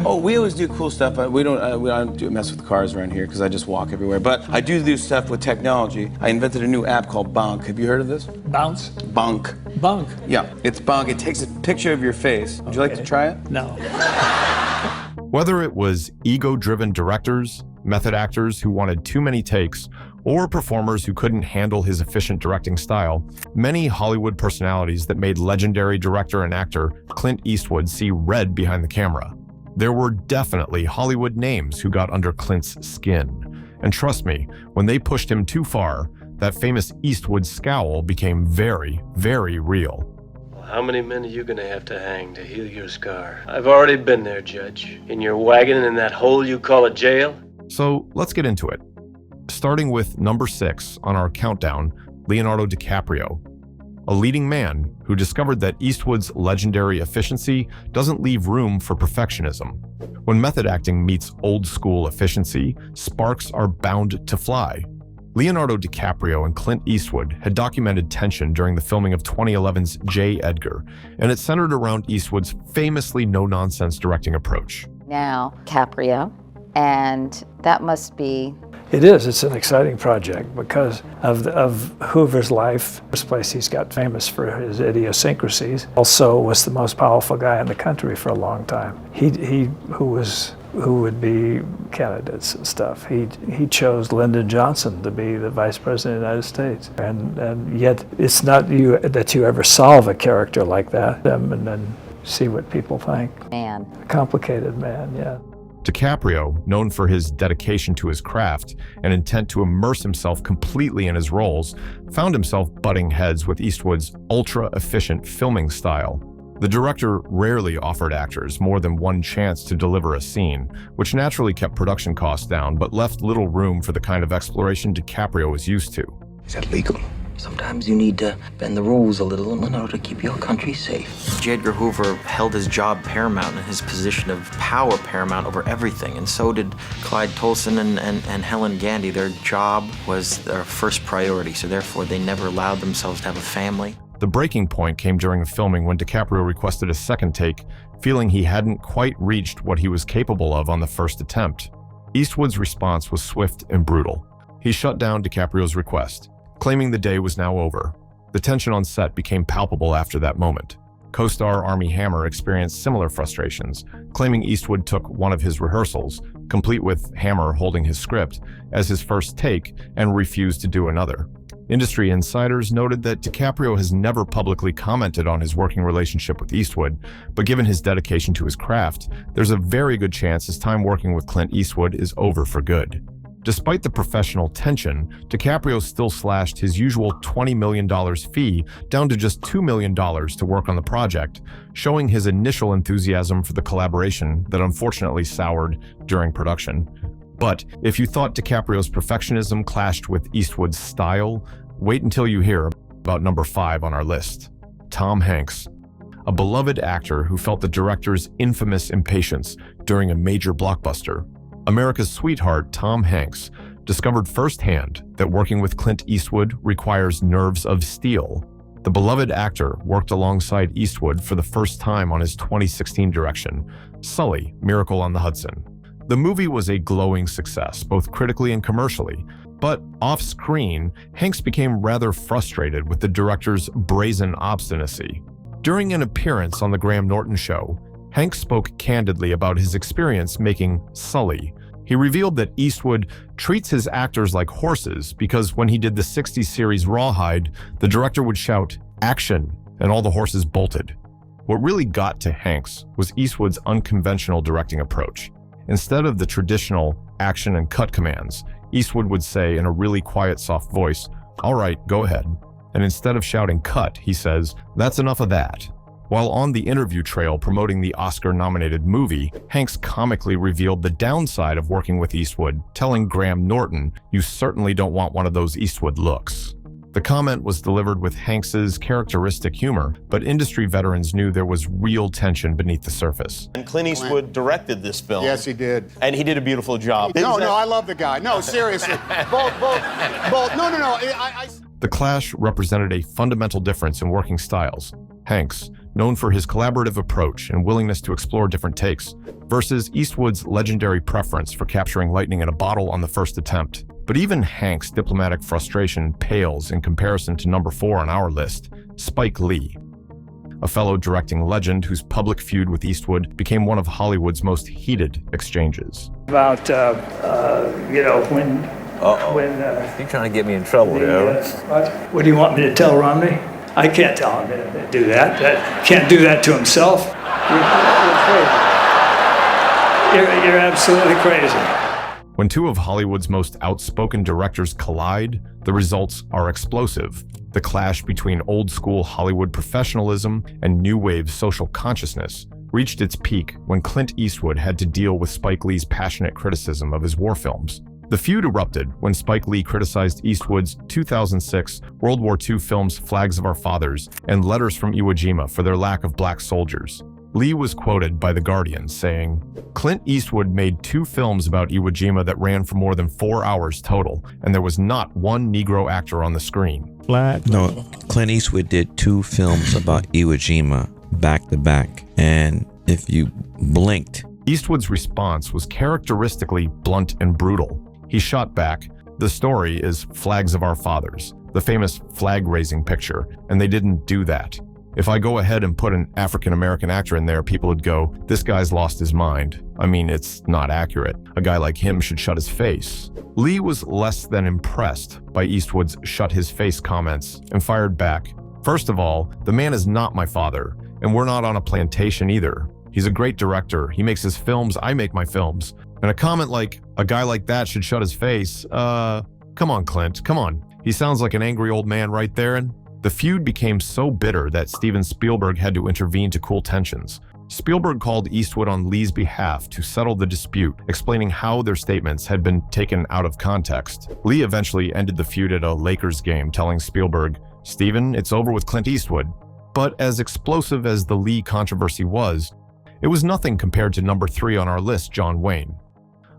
Oh, we always do cool stuff. We don't mess with cars around here because I just walk everywhere. But I do stuff with technology. I invented a new app called Bonk. Have you heard of this? Bounce? Bonk. Bonk? Yeah, it's Bonk. It takes a picture of your face. Would you like to try it? No. Whether it was ego-driven directors, method actors who wanted too many takes, or performers who couldn't handle his efficient directing style, many Hollywood personalities that made legendary director and actor Clint Eastwood see red behind the camera. There were definitely Hollywood names who got under Clint's skin. And trust me, when they pushed him too far, that famous Eastwood scowl became very, very real. How many men are you gonna have to hang to heal your scar? I've already been there, Judge. In your wagon and in that hole you call a jail? So let's get into it. Starting with number 6 on our countdown, Leonardo DiCaprio, a leading man who discovered that Eastwood's legendary efficiency doesn't leave room for perfectionism. When method acting meets old-school efficiency, sparks are bound to fly. Leonardo DiCaprio and Clint Eastwood had documented tension during the filming of 2011's J. Edgar, and it centered around Eastwood's famously no-nonsense directing approach. Now, Caprio, and that must be... It is. It's an exciting project because of Hoover's life. First place, he's got famous for his idiosyncrasies. Also was the most powerful guy in the country for a long time. Who would be candidates and stuff. He chose Lyndon Johnson to be the Vice President of the United States. And yet it's not that you ever solve a character like that and then see what people think. Man. A complicated man, yeah. DiCaprio, known for his dedication to his craft and intent to immerse himself completely in his roles, found himself butting heads with Eastwood's ultra-efficient filming style. The director rarely offered actors more than one chance to deliver a scene, which naturally kept production costs down but left little room for the kind of exploration DiCaprio was used to. Is that legal? Sometimes you need to bend the rules a little in order to keep your country safe. J. Edgar Hoover held his job paramount and his position of power paramount over everything, and so did Clyde Tolson and Helen Gandy. Their job was their first priority, so therefore they never allowed themselves to have a family. The breaking point came during the filming when DiCaprio requested a second take, feeling he hadn't quite reached what he was capable of on the first attempt. Eastwood's response was swift and brutal. He shut down DiCaprio's request, claiming the day was now over. The tension on set became palpable after that moment. Co-star Armie Hammer experienced similar frustrations, claiming Eastwood took one of his rehearsals, complete with Hammer holding his script, as his first take and refused to do another. Industry insiders noted that DiCaprio has never publicly commented on his working relationship with Eastwood, but given his dedication to his craft, there's a very good chance his time working with Clint Eastwood is over for good. Despite the professional tension, DiCaprio still slashed his usual $20 million fee down to just $2 million to work on the project, showing his initial enthusiasm for the collaboration that unfortunately soured during production. But if you thought DiCaprio's perfectionism clashed with Eastwood's style, wait until you hear about number 5 on our list. Tom Hanks, a beloved actor who felt the director's infamous impatience during a major blockbuster. America's sweetheart, Tom Hanks, discovered firsthand that working with Clint Eastwood requires nerves of steel. The beloved actor worked alongside Eastwood for the first time on his 2016 direction, Sully, Miracle on the Hudson. The movie was a glowing success, both critically and commercially, but off-screen, Hanks became rather frustrated with the director's brazen obstinacy. During an appearance on The Graham Norton Show, Hanks spoke candidly about his experience making Sully. He revealed that Eastwood treats his actors like horses because when he did the 60s series Rawhide, the director would shout, "Action," and all the horses bolted. What really got to Hanks was Eastwood's unconventional directing approach. Instead of the traditional action and cut commands, Eastwood would say in a really quiet, soft voice, "All right, go ahead." And instead of shouting cut, he says, "That's enough of that." While on the interview trail promoting the Oscar-nominated movie, Hanks comically revealed the downside of working with Eastwood, telling Graham Norton, "You certainly don't want one of those Eastwood looks." The comment was delivered with Hanks's characteristic humor, but industry veterans knew there was real tension beneath the surface. And Clint Eastwood directed this film. Yes, he did. And he did a beautiful job. No, I love the guy. No, seriously. both. No. The clash represented a fundamental difference in working styles. Hanks, known for his collaborative approach and willingness to explore different takes, versus Eastwood's legendary preference for capturing lightning in a bottle on the first attempt. But even Hank's diplomatic frustration pales in comparison to number 4 on our list, Spike Lee, a fellow directing legend whose public feud with Eastwood became one of Hollywood's most heated exchanges. About, when You're trying to get me in trouble here. what do you want me to tell Romney? I can't tell him to do that. Can't do that to himself. You're crazy. You're absolutely crazy. When two of Hollywood's most outspoken directors collide, the results are explosive. The clash between old-school Hollywood professionalism and new-wave social consciousness reached its peak when Clint Eastwood had to deal with Spike Lee's passionate criticism of his war films. The feud erupted when Spike Lee criticized Eastwood's 2006 World War II films Flags of Our Fathers and Letters from Iwo Jima for their lack of black soldiers. Lee was quoted by The Guardian saying, "Clint Eastwood made 2 films about Iwo Jima that ran for more than 4 hours total, and there was not one Negro actor on the screen." No, Clint Eastwood did 2 films about Iwo Jima back to back, and if you blinked. Eastwood's response was characteristically blunt and brutal. He shot back, "The story is Flags of Our Fathers, the famous flag-raising picture, and they didn't do that. If I go ahead and put an African-American actor in there, people would go, this guy's lost his mind. I mean, it's not accurate. A guy like him should shut his face." Lee was less than impressed by Eastwood's shut his face comments and fired back, "First of all, the man is not my father, and we're not on a plantation either. He's a great director. He makes his films, I make my films. And a comment like, a guy like that should shut his face, come on, Clint, come on. He sounds like an angry old man right there." And the feud became so bitter that Steven Spielberg had to intervene to cool tensions. Spielberg called Eastwood on Lee's behalf to settle the dispute, explaining how their statements had been taken out of context. Lee eventually ended the feud at a Lakers game, telling Spielberg, "Steven, it's over with Clint Eastwood." But as explosive as the Lee controversy was, it was nothing compared to number 3 on our list, John Wayne,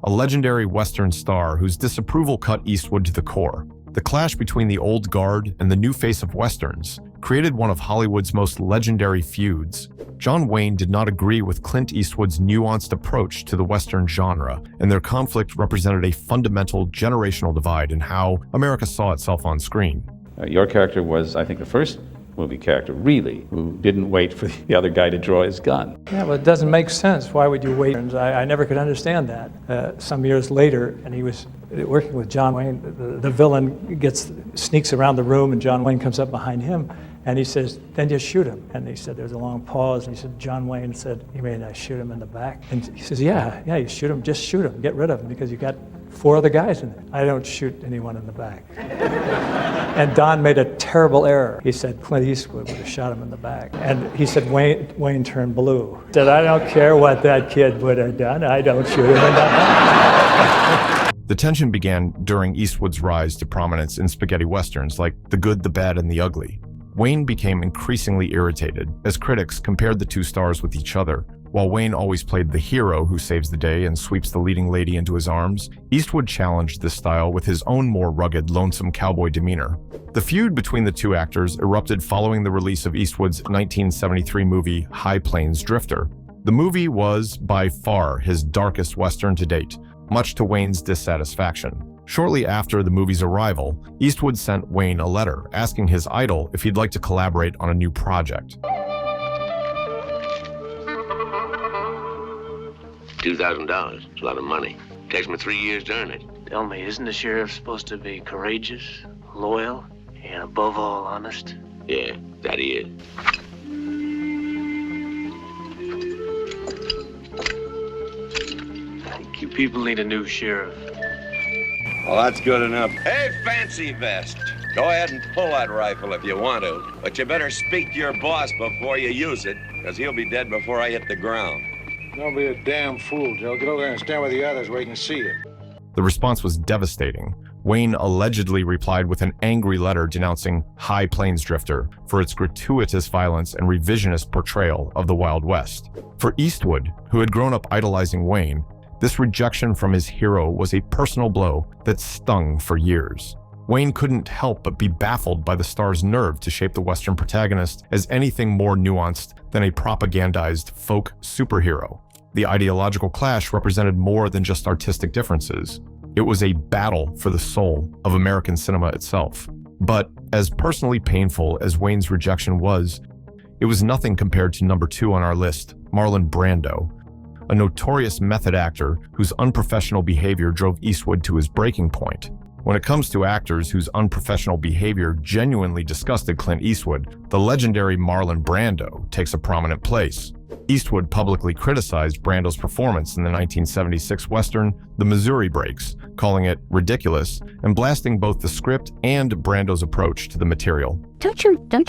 a legendary Western star whose disapproval cut Eastwood to the core. The clash between the old guard and the new face of Westerns created one of Hollywood's most legendary feuds. John Wayne did not agree with Clint Eastwood's nuanced approach to the Western genre, and their conflict represented a fundamental generational divide in how America saw itself on screen. Your character was, I think, the first movie character, really, who didn't wait for the other guy to draw his gun. Yeah, well, it doesn't make sense. Why would you wait? I never could understand that. Some years later, and he was working with John Wayne, the villain sneaks around the room, and John Wayne comes up behind him, and he says, "Then just shoot him." And he said, there was a long pause, and he said, John Wayne said, "You mean I shoot him in the back?" And he says, yeah, you shoot him, just shoot him, get rid of him, because you got 4 other guys in there. "I don't shoot anyone in the back." And Don made a terrible error. He said Clint Eastwood would have shot him in the back. And he said Wayne turned blue. He said, "I don't care what that kid would have done, I don't shoot him in the back." The tension began during Eastwood's rise to prominence in spaghetti westerns like The Good, the Bad, and the Ugly. Wayne became increasingly irritated as critics compared the 2 stars with each other. While Wayne always played the hero who saves the day and sweeps the leading lady into his arms, Eastwood challenged this style with his own more rugged, lonesome cowboy demeanor. The feud between the 2 actors erupted following the release of Eastwood's 1973 movie High Plains Drifter. The movie was, by far, his darkest western to date, much to Wayne's dissatisfaction. Shortly after the movie's arrival, Eastwood sent Wayne a letter asking his idol if he'd like to collaborate on a new project. $2,000. It's a lot of money. Takes me 3 years to earn it. Tell me, isn't the sheriff supposed to be courageous, loyal, and above all, honest? Yeah, that he is. I think you people need a new sheriff. Well, that's good enough. Hey, Fancy Vest. Go ahead and pull that rifle if you want to. But you better speak to your boss before you use it, because he'll be dead before I hit the ground. Don't be a damn fool, Joe. Get over there and stand with the others where you can see it. The response was devastating. Wayne allegedly replied with an angry letter denouncing High Plains Drifter for its gratuitous violence and revisionist portrayal of the Wild West. For Eastwood, who had grown up idolizing Wayne, this rejection from his hero was a personal blow that stung for years. Wayne couldn't help but be baffled by the star's nerve to shape the Western protagonist as anything more nuanced than a propagandized folk superhero. The ideological clash represented more than just artistic differences. It was a battle for the soul of American cinema itself. But as personally painful as Wayne's rejection was, it was nothing compared to number 2 on our list, Marlon Brando, a notorious method actor whose unprofessional behavior drove Eastwood to his breaking point. When it comes to actors whose unprofessional behavior genuinely disgusted Clint Eastwood, the legendary Marlon Brando takes a prominent place. Eastwood publicly criticized Brando's performance in the 1976 Western The Missouri Breaks, calling it ridiculous and blasting both the script and Brando's approach to the material. Don't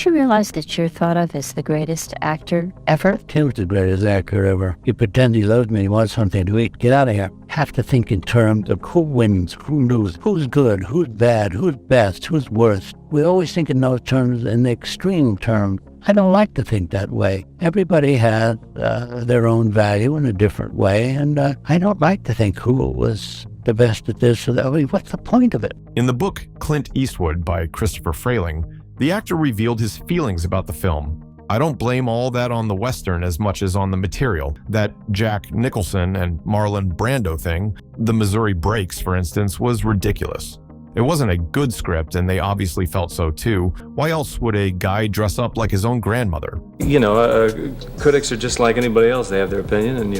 you realize that you're thought of as the greatest actor ever? Tim's the greatest actor ever. You pretend he loves me, he wants something to eat. Get out of here. Have to think in terms of who wins, who loses, who's good, who's bad, who's best, who's worst. We always think in those terms, in the extreme terms. I don't like to think that way. Everybody has their own value in a different way, and I don't like to think who was the best at this or that. I mean, what's the point of it? In the book Clint Eastwood by Christopher Frayling, the actor revealed his feelings about the film. I don't blame all that on the Western as much as on the material. That Jack Nicholson and Marlon Brando thing, The Missouri Breaks, for instance, was ridiculous. It wasn't a good script, and they obviously felt so too. Why else would a guy dress up like his own grandmother? You know, critics are just like anybody else. They have their opinion, and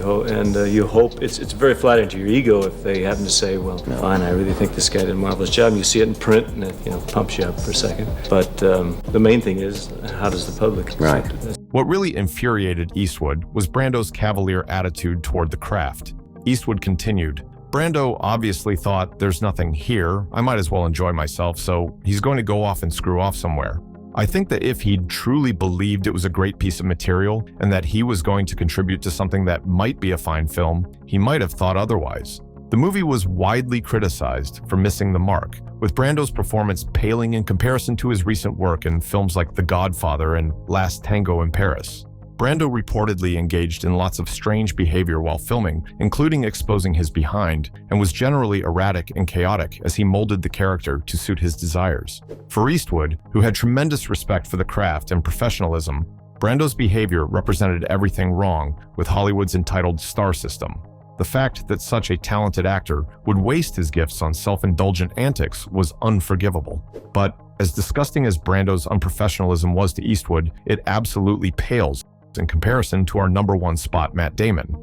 you hope it's very flattering to your ego if they happen to say, "Well, fine, I really think this guy did a marvelous job." And you see it in print, and it pumps you up for a second. But the main thing is, how does the public accept it? What really infuriated Eastwood was Brando's cavalier attitude toward the craft. Eastwood continued, "Brando obviously thought there's nothing here, I might as well enjoy myself, so he's going to go off and screw off somewhere. I think that if he'd truly believed it was a great piece of material and that he was going to contribute to something that might be a fine film, he might have thought otherwise." The movie was widely criticized for missing the mark, with Brando's performance paling in comparison to his recent work in films like The Godfather and Last Tango in Paris. Brando reportedly engaged in lots of strange behavior while filming, including exposing his behind, and was generally erratic and chaotic as he molded the character to suit his desires. For Eastwood, who had tremendous respect for the craft and professionalism, Brando's behavior represented everything wrong with Hollywood's entitled star system. The fact that such a talented actor would waste his gifts on self-indulgent antics was unforgivable. But as disgusting as Brando's unprofessionalism was to Eastwood, it absolutely pales in comparison to our number 1 spot, Matt Damon,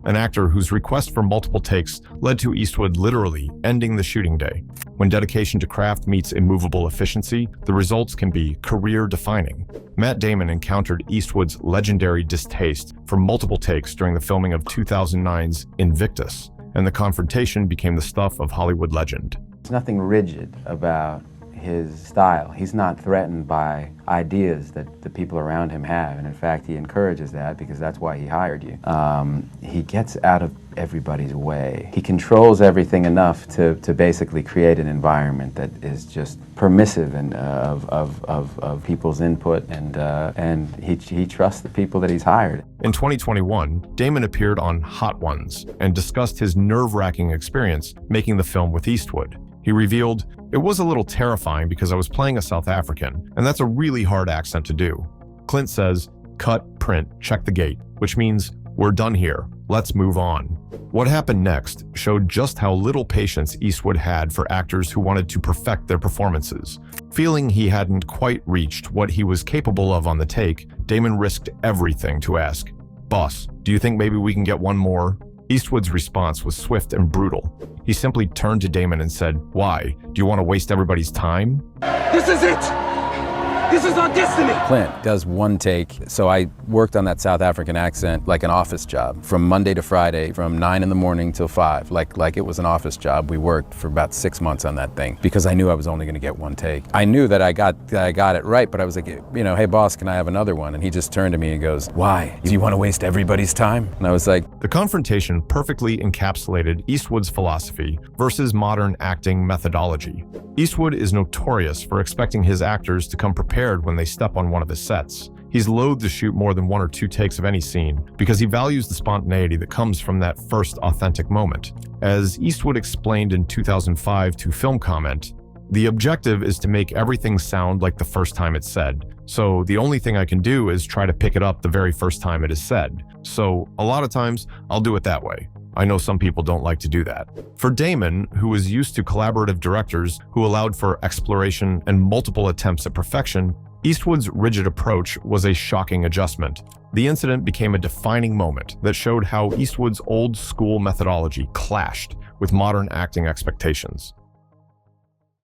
an actor whose request for multiple takes led to Eastwood literally ending the shooting day. When dedication to craft meets immovable efficiency, the results can be career-defining. Matt Damon encountered Eastwood's legendary distaste for multiple takes during the filming of 2009's Invictus, and the confrontation became the stuff of Hollywood legend. There's nothing rigid about his style. He's not threatened by ideas that the people around him have, and in fact he encourages that because that's why he hired you. He gets out of everybody's way. He controls everything enough to basically create an environment that is just permissive and of people's input, and he trusts the people that he's hired. In 2021, Damon appeared on Hot Ones and discussed his nerve-wracking experience making the film with Eastwood. He revealed, "It was a little terrifying because I was playing a South African, and that's a really hard accent to do." Clint says, "Cut, print, check the gate," which means, "We're done here, let's move on." What happened next showed just how little patience Eastwood had for actors who wanted to perfect their performances. Feeling he hadn't quite reached what he was capable of on the take, Damon risked everything to ask, "Boss, do you think maybe we can get one more?" Eastwood's response was swift and brutal. He simply turned to Damon and said, "Why? Do you want to waste everybody's time?" This is it! This is our destiny! Clint does one take, so I worked on that South African accent like an office job, from Monday to Friday, from 9 in the morning till 5, like it was an office job. We worked for about 6 months on that thing, because I knew I was only gonna get one take. I knew that I got it right, but I was like, "Hey boss, can I have another one?" And he just turned to me and goes, "Why? Do you want to waste everybody's time?" And I was like... The confrontation perfectly encapsulated Eastwood's philosophy versus modern acting methodology. Eastwood is notorious for expecting his actors to come prepared when they step on one of his sets. He's loath to shoot more than 1 or 2 takes of any scene because he values the spontaneity that comes from that first authentic moment. As Eastwood explained in 2005 to Film Comment, The objective is to make everything sound like the first time it's said, so the only thing I can do is try to pick it up the very first time it is said. So a lot of times, I'll do it that way. I know some people don't like to do that. For Damon, who was used to collaborative directors who allowed for exploration and multiple attempts at perfection, Eastwood's rigid approach was a shocking adjustment. The incident became a defining moment that showed how Eastwood's old school methodology clashed with modern acting expectations.